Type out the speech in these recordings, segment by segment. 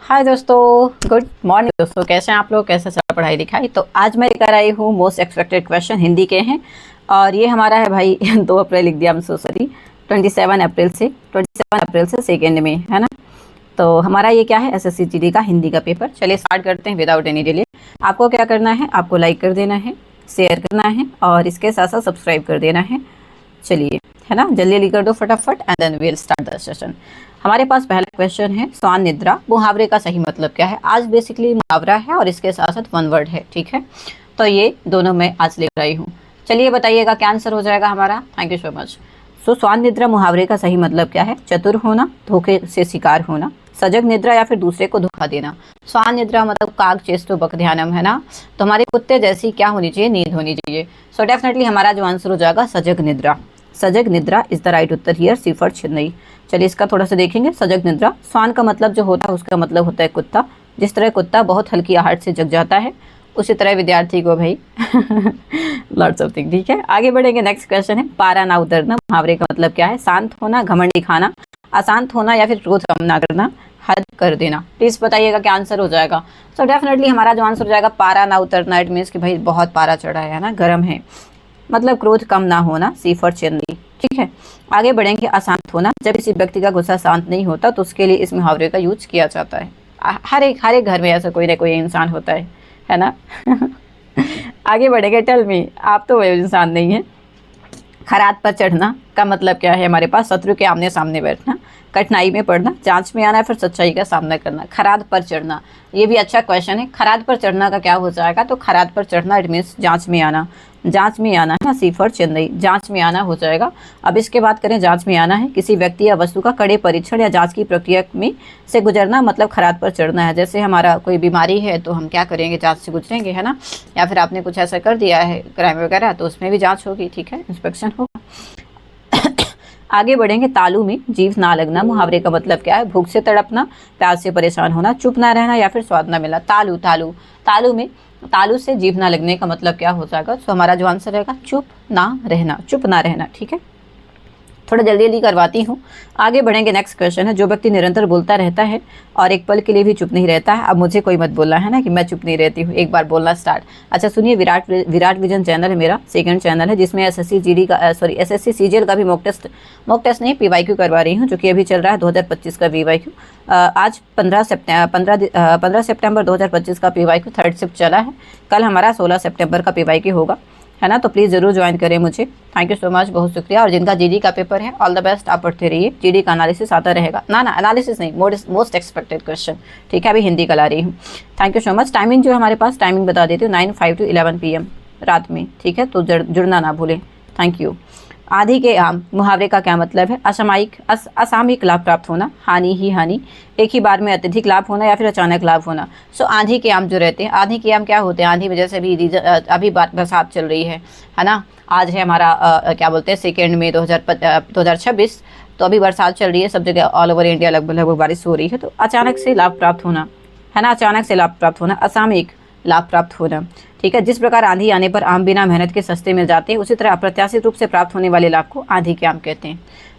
हाय दोस्तों, good morning दोस्तों। कैसे हैं आप लोग? कैसे चल पढ़ाई लिखाई? तो आज मैं लेकर आई हूँ मोस्ट एक्सपेक्टेड क्वेश्चन, हिंदी के हैं। और ये हमारा है भाई 2 अप्रैल लिख दिया, हम सो सॉरी, 27 अप्रैल से सेकेंड में, है ना। तो हमारा ये क्या है, एसएससी जीडी का हिंदी का पेपर। चलिए स्टार्ट करते हैं विदाउट एनी डिले। आपको क्या करना है, आपको लाइक कर देना है, शेयर करना है और इसके साथ साथ सब्सक्राइब कर देना है। चलिए, है ना, जल्दी जल्दी कर दो फटाफट and then we'll start the session. हमारे पास पहला क्वेश्चन है, स्वान निद्रा मुहावरे का सही मतलब क्या है। आज बेसिकली मुहावरा है और इसके साथ साथ वन वर्ड है, ठीक है। तो ये दोनों मैं आज लेकर आई हूँ। चलिए बताइएगा क्या आंसर हो जाएगा हमारा। Thank you so much. So स्वान निद्रा मुहावरे का सही मतलब क्या है। चतुर होना, धोखे से शिकार होना, सजग निद्रा या फिर दूसरे को धोखा देना। स्वान निद्रा मतलब काग चेष्टो बक ध्यानम, है ना। तो हमारे कुत्ते जैसी क्या होनी चाहिए, नींद होनी चाहिए। सो डेफिनेटली हमारा जो आंसर हो जाएगा सजग निद्रा। सजग निद्रा इज द राइट उत्तर हियर, सी फॉर चेन्नई। चलिए इसका थोड़ा सा देखेंगे। सजग निद्रा, स्वान का मतलब जो होता है उसका मतलब होता है कुत्ता। जिस तरह कुत्ता बहुत हल्की आहट से जग जाता है, उसी तरह विद्यार्थी को भाई लॉट्स ऑफ थिंग, ठीक है। आगे बढ़ेंगे। नेक्स्ट क्वेश्चन है, पारा ना उतरना मुहावरे का मतलब क्या है। शांत होना, घमंड दिखाना, अशांत होना या फिर क्रोध कम ना करना, हद कर देना। प्लीज बताइएगा क्या आंसर हो जाएगा। सो डेफिनेटली हमारा जो आंसर हो जाएगा पारा ना उतरना। इट मीन्स कि भाई बहुत पारा चढ़ा है ना, गर्म है, मतलब क्रोध कम ना होना, सी फॉर चेन्नई, ठीक है। आगे बढ़ेंगे। अशांत होना, जब किसी व्यक्ति का गुस्सा शांत नहीं होता तो उसके लिए इस मुहावरे का यूज किया जाता है। हर एक घर में ऐसा कोई ना कोई इंसान होता है ना। आगे बढ़ेंगे। टेल मी, आप तो वो इंसान नहीं है। खरात पर चढ़ना का मतलब क्या है हमारे पास। शत्रु के आमने सामने बैठना, कठिनाई में पड़ना, जांच में आना, फिर सच्चाई का सामना करना। खरात पर चढ़ना, ये भी अच्छा क्वेश्चन है। खरात पर चढ़ना का क्या हो जाएगा, तो खरात पर चढ़ना इट मीन्स जांच में आना। जांच में आना है ना, सी फॉर चेन्नई, जांच में आना हो जाएगा। अब इसके बात करें, जांच में आना है किसी व्यक्ति या वस्तु का कड़े परीक्षण या जांच की प्रक्रिया में से गुजरना, मतलब खरात पर चढ़ना है। जैसे हमारा कोई बीमारी है तो हम क्या करेंगे, जांच से गुजरेंगे, है ना। या फिर आपने कुछ ऐसा कर दिया है क्राइम वगैरह, तो उसमें भी जांच होगी, ठीक है, इंस्पेक्शन होगा। आगे बढ़ेंगे। तालू में जीभ ना लगना मुहावरे का मतलब क्या है। भूख से तड़पना, प्यास से परेशान होना, चुप ना रहना या फिर स्वाद ना मिलना। तालू तालू तालू में तालू से जीभ ना लगने का मतलब क्या हो जाएगा। तो हमारा जो आंसर रहेगा चुप ना रहना, चुप ना रहना, ठीक है। थोड़ा जल्दी जल्दी करवाती हूँ। आगे बढ़ेंगे। नेक्स्ट क्वेश्चन है, जो व्यक्ति निरंतर बोलता रहता है और एक पल के लिए भी चुप नहीं रहता है। अब मुझे कोई मत बोलना है ना कि मैं चुप नहीं रहती हूँ, एक बार बोलना स्टार्ट। अच्छा सुनिए, विराट विजन चैनल है मेरा, सेकंड चैनल है, जिसमें एसएससी जीडी का एसएससी सीजीएल का भी मॉक टेस्ट नहीं, पीवाईक्यू करवा रही हूँ, जो कि अभी चल रहा है 2025 का पीवाईक्यू। आज 15 सितंबर 2025 का पीवाईक्यू थर्ड शिफ्ट चला है। कल हमारा 16 सितंबर का पीवाईक्यू होगा, है ना। तो प्लीज़ ज़रूर ज्वाइन करें मुझे। थैंक यू सो मच, बहुत शुक्रिया। और जिनका जीडी का पेपर है, ऑल द बेस्ट, आप पढ़ते रहिए। जीडी का एनालिसिस आता रहेगा ना, एनालिसिस नहीं, मोस्ट एक्सपेक्टेड क्वेश्चन, ठीक है। अभी हिंदी का ला रही हूँ। Thank you so much. Timing जो है हमारे पास, टाइमिंग बता देती हूँ, 9:05 to 11 PM रात में, ठीक है। तो जुड़ना ना भूलें। Thank you. आधी के आम मुहावरे का क्या मतलब है। असामयिक लाभ प्राप्त होना, हानि ही हानि, एक ही बार में अत्यधिक लाभ होना या फिर अचानक लाभ होना। सो आंधी के आम जो रहते हैं, आंधी के आम क्या होते हैं। आंधी वजह से अभी बरसात चल रही है ना। आज है हमारा क्या बोलते हैं, 2 मई 2026। तो अभी बरसात चल रही है, सब जगह ऑल ओवर इंडिया लगभग बारिश हो रही है। तो अचानक से लाभ प्राप्त होना, है ना, अचानक से लाभ प्राप्त होना, असामयिक लाभ प्राप्त होना, ठीक है। जिस प्रकार आंधी आने पर आम बिना मेहनत के सस्ते मिल जाते हैं, उसी तरह अप्रत्याशित रूप से प्राप्त होने वाले लाभ को आंधी के आम कहते हैं।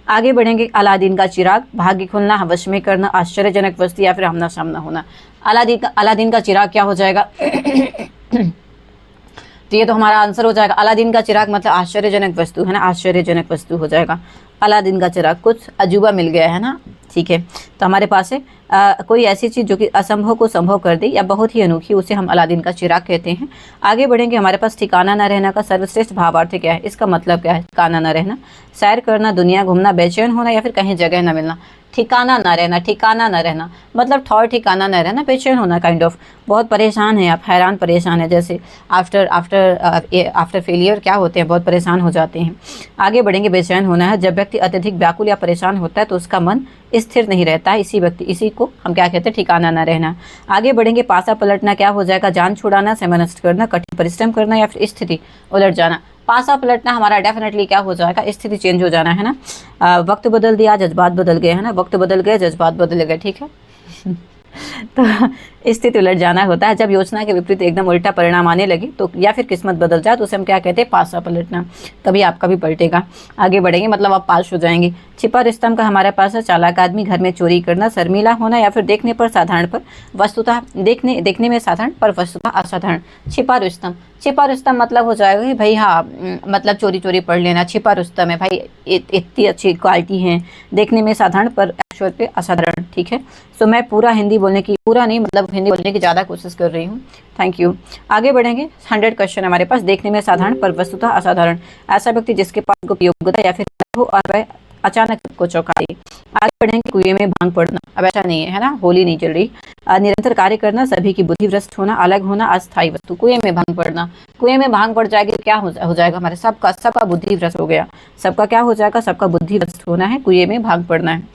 आगे बढ़ेंगे। अलादीन का चिराग, भाग्य खुलना, वश में करना, आश्चर्यजनक वस्तु या फिर आमना सामना होना। अलादीन का चिराग क्या हो जाएगा। तो ये तो हमारा आंसर हो जाएगा। अलादीन का चिराग मतलब आश्चर्यजनक वस्तु, है ना, आश्चर्यजनक वस्तु हो जाएगा। अलादीन का चिराग, कुछ अजूबा मिल गया है ना, ठीक है। तो हमारे पास है कोई ऐसी चीज़ जो कि असंभव को संभव कर दे या बहुत ही अनोखी, उसे हम अलादीन का चिराग कहते हैं। आगे बढ़ेंगे। हमारे पास ठिकाना न रहना का सर्वश्रेष्ठ भावार्थ क्या है, इसका मतलब क्या है। ठिकाना न रहना, सैर करना, दुनिया घूमना, बेचैन होना या फिर कहीं जगह न मिलना। ठिकाना ना रहना, ठिकाना ना रहना मतलब ठौर ठिकाना ना रहना, बेचैन होना, काइंड ऑफ बहुत परेशान है आप, हैरान परेशान है, जैसे आफ्टर फेलियर क्या होते हैं, बहुत परेशान हो जाते हैं। आगे बढ़ेंगे। बेचैन होना है, जब व्यक्ति अत्यधिक व्याकुल या परेशान होता है तो उसका मन स्थिर नहीं रहता है, इसी को हम क्या कहते हैं, ठिकाना ना रहना। आगे बढ़ेंगे। पासा पलटना क्या हो जाएगा। जान छुड़ाना, समय नष्ट करना, कठिन परिश्रम करना या फिर स्थिति उलट जाना। पासा पलटना हमारा डेफिनेटली क्या हो जाएगा, स्थिति चेंज हो जाना, है ना। वक्त बदल दिया, जज्बात बदल गए, है ना, वक्त बदल गए, जज्बात बदल गए, ठीक है। तो स्थिति उलट जाना होता है। जब योजना के विपरीत एकदम उल्टा परिणाम आने लगे तो या फिर किस्मत बदल जाए तो उसे हम क्या कहते हैं, पासा पलटना। कभी आपका भी पलटेगा। आगे बढ़ेंगे, मतलब आप पास हो जाएंगे। छिपा रुस्तम का हमारे पास है, चालाक आदमी, घर में चोरी करना, शर्मीला होना या फिर देखने पर साधारण पर वस्तुतः देखने में साधारण पर वस्तुतः असाधारण। छिपा रुस्तम, छिपा रुस्तम मतलब हो जाएगा कि भाई हाँ, मतलब चोरी चोरी पढ़ लेना। छिपा रुस्तम है भाई, इतनी अच्छी क्वालिटी है, देखने में साधारण पर एक्चुअल पे असाधारण। ठीक है, सो मैं पूरा हिंदी बोलने की, पूरा नहीं मतलब हिंदी बोलने की ज़्यादा कोशिश कर रही हूँ। Thank you. आगे बढ़ेंगे, 100 क्वेश्चन हमारे पास। देखने में साधारण पर वस्तुतः असाधारण, ऐसा व्यक्ति जिसके पास गुप्त योग्यता या फिर हो और वह अचानक सबको चौंका दे। आगे बढ़ेंगे, कुएं में भांग पड़ना, अब ऐसा नहीं है ना, होली नहीं चल रही। निरंतर कार्य करना, सभी की बुद्धि भ्रष्ट होना, अलग होना, अस्थायी वस्तु। कुएं में भांग पड़ना, कुएं में भांग पड़ जाएगी तो क्या हो जाएगा, हमारे सबका बुद्धि भ्रष्ट हो गया। सबका क्या हो जाएगा, सबका बुद्धि भ्रष्ट होना है, कुएं में भांग पड़ना है।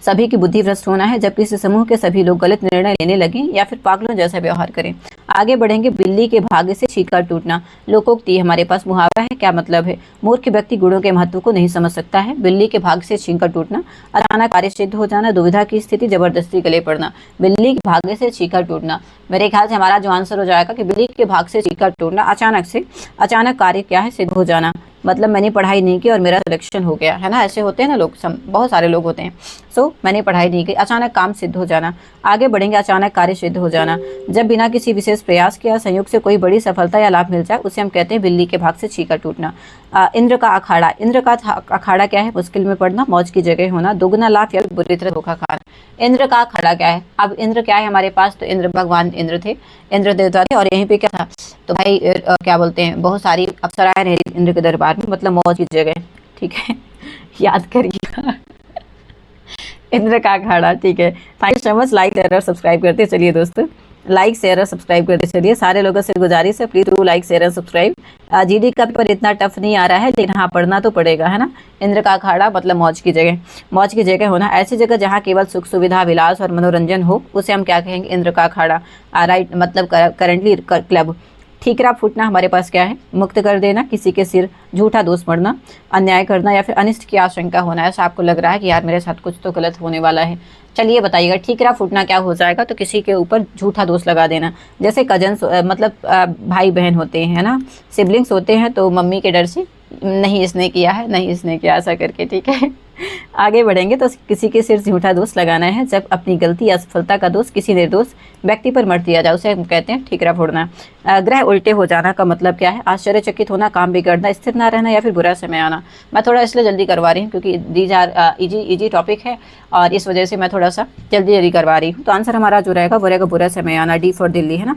सभी की बुद्धि भ्रष्ट होना है, जब किसी समूह के सभी लोग गलत निर्णय लेने लगे या फिर पागलों जैसा व्यवहार करें। आगे बढ़ेंगे, बिल्ली के भाग्य से छीका टूटना, लोकोक्ति हमारे पास मुहावरा है। क्या मतलब है, मूर्ख व्यक्ति गुणों के महत्व को नहीं समझ सकता है। बिल्ली के भाग्य से छीका टूटना, अचानक कार्य सिद्ध हो जाना, दुविधा की स्थिति, जबरदस्ती गले पड़ना। बिल्ली के भाग्य से छीका टूटना, मेरे ख्याल से हमारा जो आंसर हो जाएगा कि बिल्ली के भाग से छीका टूटना, अचानक कार्य क्या है, सिद्ध हो जाना। मतलब मैंने पढ़ाई नहीं की और मेरा सिलेक्शन हो गया है ना, ऐसे होते हैं ना लोग, बहुत सारे लोग होते हैं। सो मैंने पढ़ाई नहीं की, अचानक काम सिद्ध हो जाना। आगे बढ़ेंगे, अचानक कार्य सिद्ध हो जाना, जब बिना किसी विशेष प्रयास के या संयोग से कोई बड़ी सफलता या लाभ मिल जाए उसे हम कहते हैं बिल्ली के भाग से छीका टूटना। इंद्र का अखाड़ा, इंद्र का अखाड़ा क्या है, मुश्किल में पड़ना, मौज की जगह होना, दुगना लाभ या बुरी तरह धोखा खाना। इंद्र का अखाड़ा क्या है, अब इंद्र क्या है हमारे पास, तो इंद्र भगवान इंद्र थे, इंद्र देवता थे। और यहीं पे क्या था, तो भाई क्या बोलते हैं, बहुत सारी अप्सराएं रह रही इंद्र के दरबार में, मतलब मौज की जगह। ठीक है, याद करिएगा इंद्र का अखाड़ा। ठीक है, thank you so much. Like share और सब्सक्राइब करते चलिए दोस्तों, लाइक शेयर और सब्सक्राइब करते चलिए। सारे लोगों से गुजारिश है, प्लीज डू लाइक शेयर और सब्सक्राइब। जीडी का पेपर इतना टफ नहीं आ रहा है, लेकिन हाँ पढ़ना तो पड़ेगा, है ना। इंद्र का अखाड़ा मतलब मौज की जगह, मौज की जगह होना, ऐसी जगह जहाँ केवल सुख सुविधा, विलास और मनोरंजन हो, उसे हम क्या कहेंगे, इंद्र का अखाड़ा। राइट, मतलब करेंटली क्लब। ठीकरा फूटना हमारे पास क्या है, मुक्त कर देना, किसी के सिर झूठा दोष मढ़ना, अन्याय करना या फिर अनिष्ट की आशंका होना। ऐसा आपको लग रहा है कि यार मेरे साथ कुछ तो गलत होने वाला है, चलिए बताइएगा। ठीकरा फूटना क्या हो जाएगा, तो किसी के ऊपर झूठा दोष लगा देना। जैसे कजन्स, मतलब भाई बहन होते हैं ना, सिबलिंग्स होते हैं, तो मम्मी के डर से नहीं इसने किया है, नहीं इसने किया, ऐसा करके। ठीक है, आगे बढ़ेंगे, तो किसी के सिर झूठा दोष लगाना है, जब अपनी गलती या असफलता का दोष किसी निर्दोष व्यक्ति पर मढ़ दिया जाए, उसे हम कहते हैं ठीकरा फोड़ना। ग्रह उल्टे हो जाना का मतलब क्या है, आश्चर्यचकित होना, काम बिगड़ना, स्थिर ना रहना या फिर बुरा समय आना। मैं थोड़ा इसलिए जल्दी करवा रही हूँ क्योंकि दीज आर इजी टॉपिक है और इस वजह से मैं थोड़ा सा जल्दी करवा रही हूँ। तो आंसर हमारा जो रहेगा वो रहेगा बुरा समय आना, डी फॉर दिल्ली, है ना।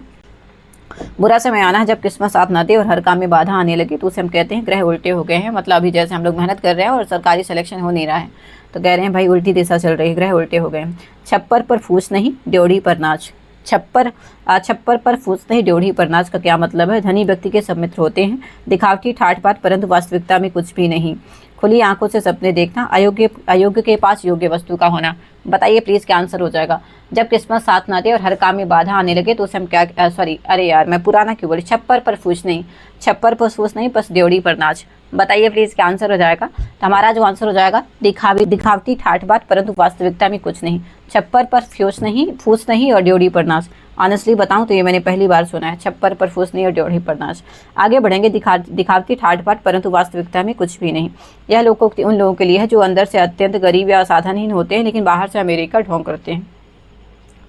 बुरा समय आना है जब किस्मत साथ ना दे और हर काम में बाधा आने लगे, तो उसे हम कहते हैं ग्रह उल्टे हो गए हैं। मतलब अभी जैसे हम लोग मेहनत कर रहे हैं और सरकारी सिलेक्शन हो नहीं रहा है, तो कह रहे हैं भाई उल्टी दिशा चल रही है, ग्रह उल्टे हो गए हैं। छप्पर पर फूस नहीं, ड्योढ़ी पर नाच। छप्पर पर फूस नहीं, ड्योढ़ी पर नाच का क्या मतलब है, धनी व्यक्ति के सब मित्र होते हैं, दिखावटी ठाट बाट परंतु वास्तविकता में कुछ भी नहीं, खुली आंखों से सपने देखना, अयोग्य के पास योग्य वस्तु का होना। बताइए प्लीज क्या आंसर हो जाएगा, जब किस्मत साथ ना दे और हर काम में बाधा आने लगे, तो उसे हम क्या, सॉरी अरे यार मैं पुराना क्यों बोली, छप्पर पर फूस नहीं, छप्पर पर फूस नहीं, बस ड्योढ़ी पर नाच। बताइए प्लीज क्या आंसर हो जाएगा, तो हमारा जो आंसर हो जाएगा दिखावटी ठाट बाट परंतु वास्तविकता में कुछ नहीं, छप्पर पर फूस नहीं और ड्योढ़ी पर नाच। ऑनेस्टली बताऊं तो ये मैंने पहली बार सुना है, छप्पर पर फूस नहीं और ड्योढ़ी पर नाच। आगे बढ़ेंगे, दिखावटी ठाट बाट परंतु वास्तविकता में कुछ भी नहीं। यह लोकोक्ति उन लोगों के लिए है जो अंदर से अत्यंत गरीब या साधनहीन होते हैं, लेकिन बाहर से अमेरिका ढोंग करते हैं।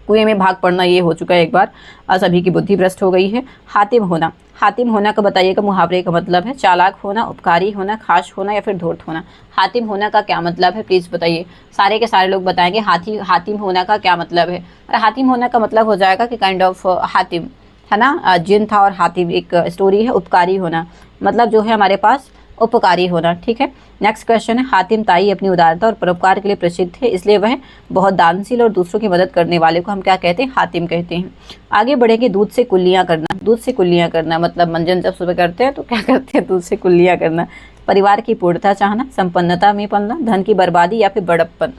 कुएं में भाग पड़ना ये हो चुका है एक बार, सभी की बुद्धि भ्रष्ट हो गई है। हातिम होना, हातिम होना का बताइएगा, मुहावरे का मतलब है चालाक होना, उपकारी होना, खास होना या फिर धूर्त होना। हातिम होना का क्या मतलब है प्लीज बताइए, सारे के सारे लोग बताएंगे हातिम होना का क्या मतलब है। हातिम होना का मतलब हो जाएगा कि काइंड ऑफ हातिम, है ना, जिन था और हातिम एक स्टोरी है। उपकारी होना मतलब जो है हमारे पास उपकारी होना। ठीक है, नेक्स्ट क्वेश्चन है, हातिम ताई अपनी उदारता और परोपकार के लिए प्रसिद्ध है, इसलिए वह बहुत दानशील और दूसरों की मदद करने वाले को हम क्या कहते हैं, हातिम कहते हैं। आगे बढ़ेंगे, दूध से कुल्लियाँ करना, दूध से कुल्लियाँ करना मतलब मंजन जब सुबह करते हैं तो क्या करते हैं, दूध से कुल्लियाँ करना। परिवार की पूर्णता चाहना, संपन्नता में पलना, धन की बर्बादी या फिर बड़प्पन,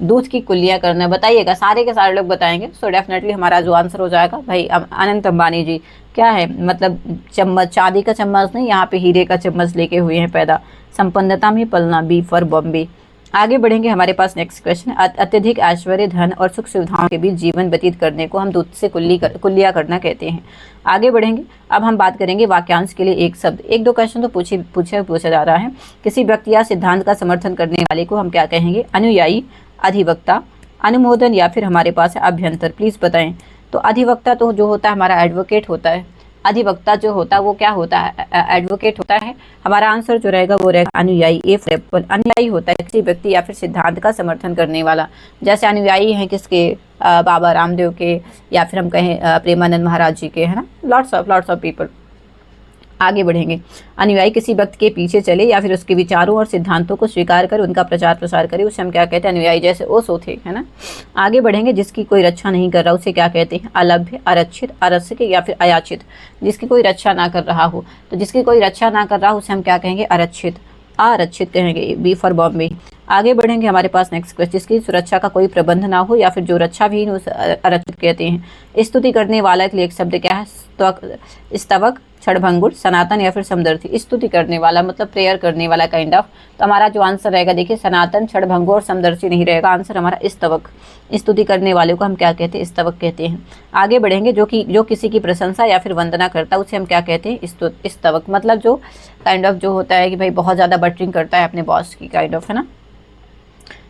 दूध की कुल्लियाँ करना। बताइएगा, सारे के सारे लोग बताएंगे। सो डेफिनेटली हमारा जो आंसर हो जाएगा भाई अनंत अंबानी जी, क्या है मतलब चम्मच, चांदी का चम्मच नहीं, यहाँ पे हीरे का चम्मच लेके हुए हैं पैदा। संपन्नता में पलना, बी फॉर बॉम्बे। आगे बढ़ेंगे, हमारे पास नेक्स्ट क्वेश्चन, अत्यधिक ऐश्वर्य, धन और सुख सुविधाओं के बीच जीवन व्यतीत करने को हम दूध से कुल्लिया करना कहते हैं। आगे बढ़ेंगे, अब हम बात करेंगे वाक्यांश के लिए एक शब्द। एक दो क्वेश्चन तो पूछा जा रहा है। किसी व्यक्ति या सिद्धांत का समर्थन करने वाले को हम क्या कहेंगे? अनुयायी, अधिवक्ता, अनुमोदन या फिर हमारे पास है अभ्यंतर। प्लीज बताएं। तो अधिवक्ता तो जो होता है हमारा एडवोकेट होता है, अधिवक्ता जो होता है वो क्या होता है? एडवोकेट होता है। हमारा आंसर जो रहेगा वो रहेगा अनुयायी, ए फॉर एप्पल। अनुयायी होता है किसी व्यक्ति या फिर सिद्धांत का समर्थन करने वाला। जैसे अनुयायी हैं किसके? बाबा रामदेव के, या फिर हम कहें प्रेमानंद महाराज जी के, है ना। Lots of people. आगे बढ़ेंगे, अनुयायी किसी व्यक्ति के पीछे चले या फिर उसके विचारों और सिद्धांतों को स्वीकार कर उनका प्रचार प्रसार करे, उसे हम क्या कहते हैं? अनुयायी। जैसे ओशो थे, है ना। आगे बढ़ेंगे, जिसकी कोई रक्षा नहीं कर रहा उसे क्या कहते हैं? अलभ्य, आरक्षित, अरक्षित या फिर अयाचित। जिसकी कोई रक्षा ना कर रहा हो, तो जिसकी कोई रक्षा ना कर रहा हो उसे हम क्या कहेंगे? आरक्षित, आरक्षित कहेंगे, बी फॉर बॉम्बे। आगे बढ़ेंगे, हमारे पास नेक्स्ट क्वेश्चन, जिसकी सुरक्षा का कोई प्रबंध ना हो या फिर जो रक्षा भी उसे आरक्षित कहते हैं। स्तुति करने वाला के लिए एक शब्द क्या है? स्तवक, क्षणभंगुर, सनातन या फिर समदर्थी। स्तुति करने वाला मतलब प्रेयर करने वाला काइंड ऑफ। तो हमारा जो आंसर रहेगा, देखिए सनातन, क्षणभंगुर और समदर्शी नहीं रहेगा, आंसर हमारा स्तवक। स्तुति करने वाले को हम क्या कहते हैं? स्तवक कहते हैं। आगे बढ़ेंगे, जो किसी की प्रशंसा या फिर वंदना करता है उसे हम क्या कहते हैं? स्तवक। मतलब जो काइंड ऑफ जो होता है कि भाई बहुत ज्यादा बटरिंग करता है अपने बॉस की, काइंड ऑफ, है ना।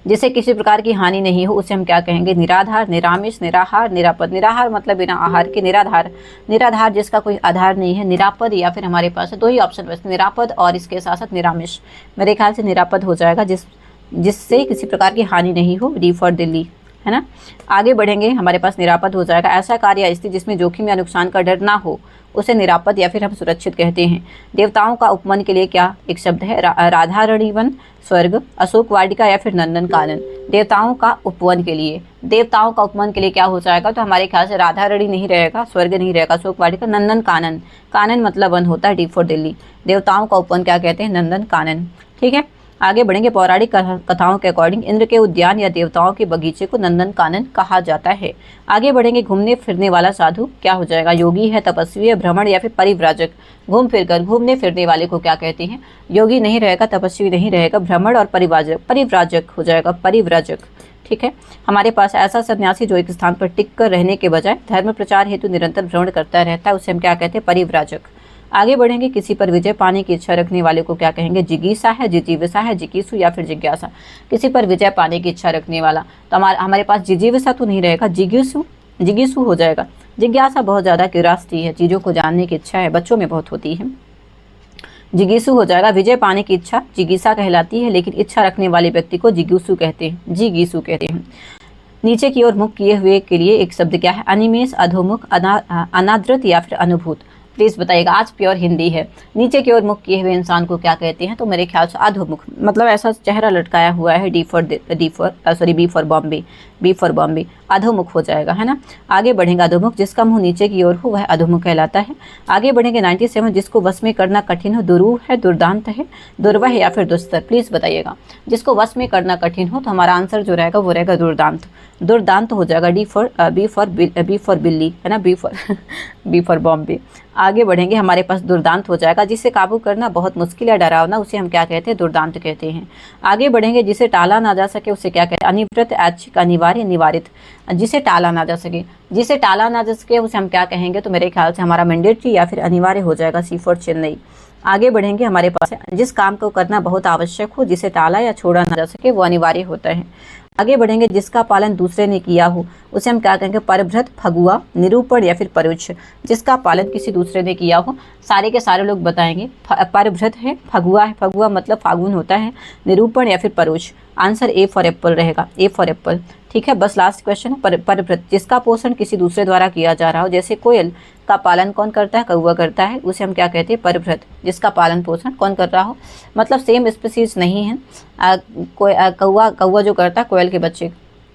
जिसे किसी प्रकार की हानि नहीं हो उसे हम क्या कहेंगे? निराधार, निरामिष, निराहार, निरापद। निराहार मतलब बिना आहार के। निराधार, निराधार जिसका कोई आधार नहीं है। निरापद या फिर हमारे पास है दो ही ऑप्शन बस, निरापद और इसके साथ साथ निरामिष। मेरे ख्याल से निरापद हो जाएगा, जिससे किसी प्रकार की हानि नहीं हो, डी फॉर दिल्ली, है ना। आगे बढ़ेंगे, हमारे पास निरापद हो जाएगा ऐसा कार्य या स्थिति जिसमें जोखिम या नुकसान का डर ना हो, उसे निरापद या फिर हम सुरक्षित कहते हैं। देवताओं का उपवन के लिए क्या एक शब्द है? राधारणी स्वर्ग, अशोक वाटिका या फिर नंदन कानन। देवताओं का उपवन के लिए, देवताओं का उपवन के लिए क्या हो जाएगा? तो हमारे ख्याल से राधारणी नहीं रहेगा, स्वर्ग नहीं रहेगा, अशोक वाटिका, नंदन कानन। कानन मतलब वन होता है, डी फॉर दिल्ली। देवताओं का उपवन क्या कहते हैं? नंदन कानन। ठीक है। आगे बढ़ेंगे, पौराणिक कथाओं के अकॉर्डिंग इंद्र के उद्यान या देवताओं के बगीचे को नंदन कानन कहा जाता है। आगे बढ़ेंगे, घूमने फिरने वाला साधु क्या हो जाएगा? योगी है, तपस्वी है, भ्रमण या फिर परिव्राजक। घूम फिर कर, घूमने फिरने वाले को क्या कहते हैं? योगी नहीं रहेगा, तपस्वी नहीं रहेगा, भ्रमण और परिव्राजक हो जाएगा, परिव्राजक। ठीक है। हमारे पास ऐसा सन्यासी जो एक स्थान पर टिक कर रहने के बजाय धर्म प्रचार हेतु निरंतर भ्रमण करता रहता है, उसे हम क्या कहते हैं? परिव्राजक। आगे बढ़ेंगे, किसी पर विजय पाने की इच्छा रखने वाले को क्या कहेंगे? जिगीसा है, जिजीविसा है, जिकीसु या फिर जिज्ञासा। किसी पर विजय पाने की इच्छा रखने वाला, तो हमारे पास जिजीविसा तो नहीं रहेगा, जिगीसु हो जाएगा। जिज्ञासा बहुत ज़्यादा क्यूरियोसिटी है, चीज़ों को जानने की इच्छा है, बच्चों में बहुत होती है। जिगीसु हो जाएगा। विजय पाने की इच्छा जिगीसा कहलाती है, लेकिन इच्छा रखने वाले व्यक्ति को जिगीसु कहते हैं, जिगीसु कहते हैं। नीचे की ओर मुख किए हुए के लिए एक शब्द क्या है? अनिमेष, अधोमुख, अनादृत या फिर अनुभूत। प्लीज बताइएगा, आज प्योर हिंदी है। नीचे की ओर मुख किए हुए इंसान को क्या कहते हैं? तो मेरे ख्याल से अधोमुख, मतलब ऐसा चेहरा लटकाया हुआ है, बी फॉर बॉम्बे, अधोमुख हो जाएगा, है ना। आगे बढ़ेंगे, अधोमुख जिसका मुंह नीचे की ओर हो वह अधोमुख कहलाता है। आगे बढ़ेंगे, 97, जिसको वश में करना कठिन हो, दुरूह है, दुर्दांत है, दुर्वह या फिर दुस्तर। प्लीज बताइएगा, जिसको वश में करना कठिन हो, तो हमारा आंसर जो रहेगा वो रहेगा दुर्दांत, दुर्दांत हो जाएगा, बी फॉर बिल्ली, है ना, बी फॉर बॉम्बे। आगे बढ़ेंगे, हमारे पास दुर्दांत हो जाएगा, जिसे काबू करना बहुत मुश्किल या डरावना, उसे हम क्या कहते हैं? दुर्दांत कहते हैं। आगे बढ़ेंगे, जिसे टाला ना जा सके उसे क्या कहते हैं? अनिव्रत, ऐच्छिक, अनिवार्य, निवारित। जिसे टाला ना जा सके, जिसे टाला ना जा सके उसे हम क्या कहेंगे? तो मेरे ख्याल से हमारा मैंडेटरी या फिर अनिवार्य हो जाएगा, सी फॉर चेन्नई। आगे बढ़ेंगे, हमारे पास है जिस काम को करना बहुत आवश्यक हो, जिसे टाला या छोड़ा ना जा सके वो अनिवार्य होता है। आगे बढ़ेंगे, जिसका पालन दूसरे ने किया हो उसे हम क्या कहेंगे? परभृत, फगुआ, निरूपण या फिर परोक्ष। जिसका पालन किसी दूसरे ने किया हो, सारे के सारे लोग बताएंगे। परभृत है, फगुआ है, फगुआ मतलब फागुन होता है, निरूपण या फिर परोक्ष। आंसर ए फॉर एप्पल रहेगा, ए फॉर एप्पल। ठीक है, बस लास्ट क्वेश्चन है, परभृत जिसका पोषण किसी दूसरे द्वारा किया जा रहा हो, जैसे कोयल का पालन कौन करता है? कौवा करता है, उसे हम क्या कहते हैं? परभृत। जिसका पालन पोषण कौन कर रहा हो, मतलब सेम स्पीसीज नहीं है, कौवा जो करता है कोयल के बच्चे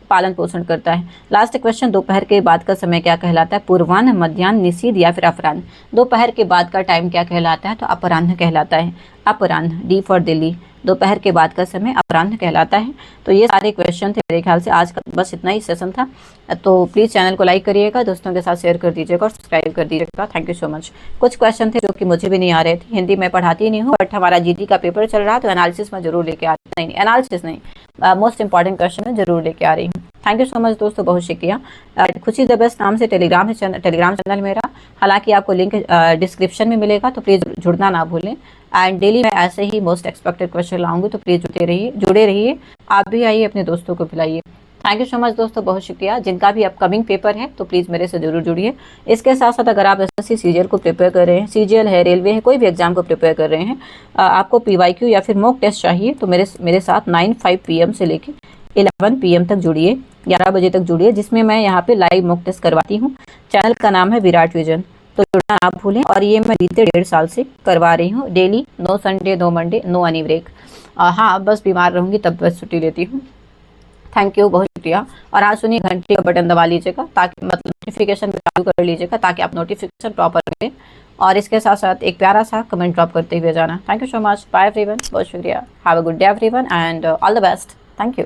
पालन पोषण करता है। लास्ट क्वेश्चन, दोपहर के बाद का समय क्या कहलाता है? पूर्वाह्न, मध्याह्न, निशीथ या फिर अपराह्न। दोपहर के बाद का टाइम क्या कहलाता है? तो अपराह्न कहलाता है। अपराह्न, डी फॉर दिल्ली, दोपहर के बाद का समय अपराह्न कहलाता है। तो ये सारे क्वेश्चन थे मेरे ख्याल से। आज का बस इतना ही सेशन था। तो प्लीज़ चैनल को लाइक करिएगा, दोस्तों के साथ शेयर कर दीजिएगा और सब्सक्राइब कर दीजिएगा। Thank you so much. कुछ क्वेश्चन थे जो कि मुझे भी नहीं आ रहे थे, हिंदी में पढ़ाती नहीं हूँ, बट हमारा जीडी का पेपर चल रहा है तो एनालिसिस में जरूर लेके आ रही हूँ। नहीं, एनालिसिस नहीं, मोस्ट इंपॉर्टेंट क्वेश्चन में जरूर लेके आ रही हूँ। थैंक यू सो मच दोस्तों, बहुत शुक्रिया। खुशी द बेस्ट नाम से टेलीग्राम चैनल मेरा, हालांकि आपको लिंक डिस्क्रिप्शन में मिलेगा, तो प्लीज़ जुड़ना ना भूलें। एंड डेली मैं ऐसे ही मोस्ट एक्सपेक्टेड क्वेश्चन लाऊंगी, तो प्लीज़ जुड़े रहिए। आप भी आइए, अपने दोस्तों को बुलाइए। थैंक यू सो मच दोस्तों, बहुत शुक्रिया। जिनका भी अपकमिंग पेपर है तो प्लीज़ मेरे से जरूर जुड़िए। इसके साथ साथ अगर आप एसएससी सीजीएल को प्रिपेयर कर रहे हैं, सीजीएल है, रेलवे है, कोई भी एग्जाम को प्रिपेयर कर रहे हैं, आपको पीवाईक्यू या फिर मॉक टेस्ट चाहिए, तो मेरे साथ 9-5 PM से लेकर 11 PM तक जुड़िए, 11 बजे तक जुड़िए, जिसमें मैं यहाँ पे लाइव मॉक टेस्ट करवाती हूँ। चैनल का नाम है विराट विजन, तो जुड़ना ना भूलें। और ये मैं बीते 1.5 साल से करवा रही हूँ daily, no Sunday, no Monday, no any break. हाँ, बस बीमार रहूँगी तब बस छुट्टी लेती हूँ। थैंक यू, बहुत शुक्रिया। और आज सुनिए, घंटी का बटन दबा लीजिएगा, ताकि मतलब नोटिफिकेशन चालू कर लीजिएगा, ताकि आप नोटिफिकेशन प्रॉपर मिले। और इसके साथ साथ एक प्यारा सा कमेंट ड्रॉप करते हुए जाना। Thank you so much, bye everyone, बहुत शुक्रिया। Have a good day everyone and all the best. Thank you.